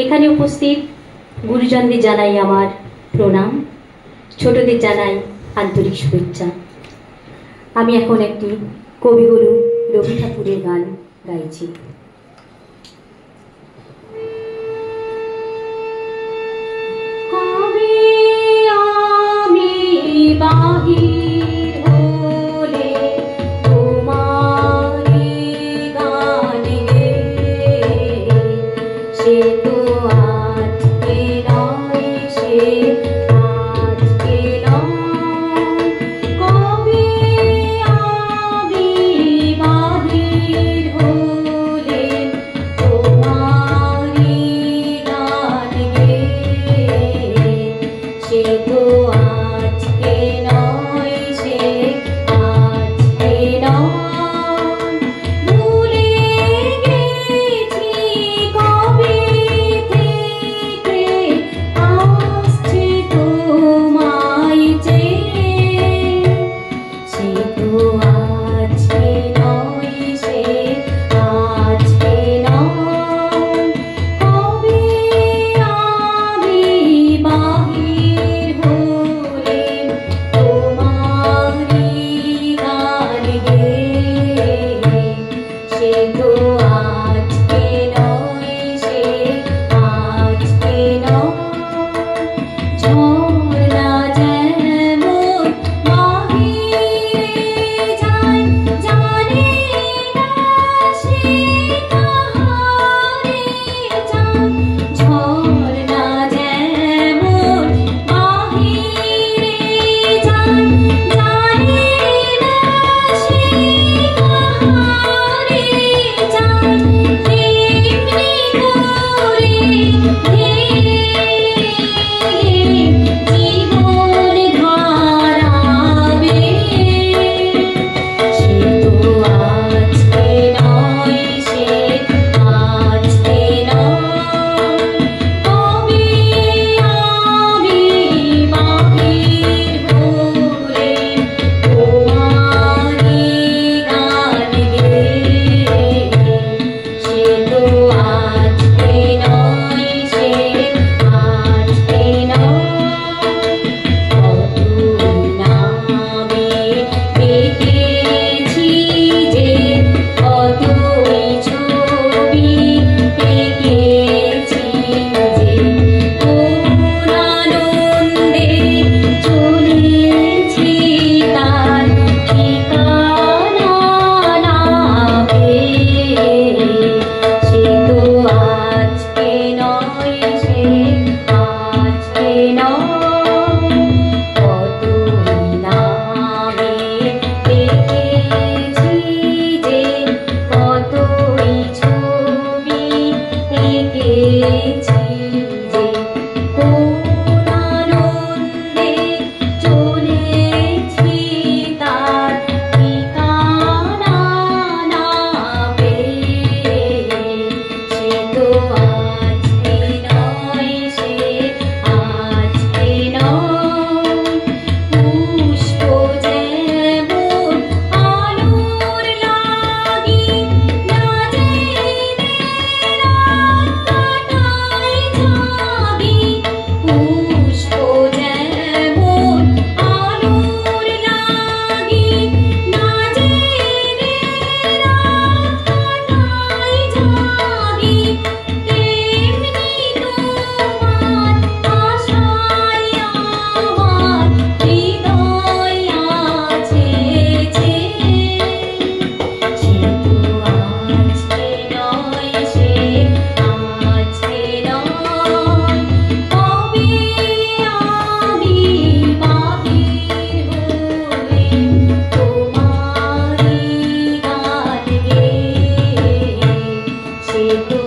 এখানে উপস্থিত গুরুজনদের জানাই আমার প্রণাম, ছোটদের জানাই আন্তরিক শুভেচ্ছা। আমি এখন একটি কবিগুরু রবি ঠাকুরের গান গাইছি। কবে আমি বাহির হলে তোমারি গান গে, সে তো আজকে নয়, সে আজকে নয়। কবে আমি বাহির হলে তোমারি গান গে, সে তো আজকে নয়, সে আজকে নয়। ভুলে গেছি কবে থেকে আসছে তোমায় চেয়ে, সে তো আজকে নয়, সে আজকে নয়। কবে আমি বাহির হলে তোমারি গান গে, সে তো আজকে নয়, সে আজকে নয়। ঝর্ণা যেমন বাহিরে যায়, জানে না সে কাহারে যায়। ঝর্ণা যেমন বাহিরে যায়, জানে না সে কাহারে যায়। তেমনি করে জীবন ধারাবে, সে তো আজকে নয়, সে আজকে নয়। কবে আমি বাহির হলে তোমারি গান গে, সে তো আজকে নয়, সে আজকে নয়। কত নামে এঁকেছি যে, কতই ছবি এঁকেছি যে, কোন আনন্দে চলেছি তার ঠিকানা না পেয়ে, সে তো আজকে নয়, সে আজকে নয়। কত নামে এঁকেছি যে, কতই ছবি এঁকেছি যে, কোন আনন্দে চলেছি তার ঠিকানা না পেয়ে, সে তো আজকে নয়, সে আজকে নয়। পুষ্প যেমন আলোর লাগি, না জেনে রাত কাটাই জাগি। পুষ্প যেমন আলোর লাগি, না জেনে রাত কাটাই জাগি। তেমনি তোমার আশায় আমার হৃদয় আছে যে, সে তো আজকে নয়, সে আজকে নয়। কবে আমি বাহির হলে তোমারি গান গে, সে তো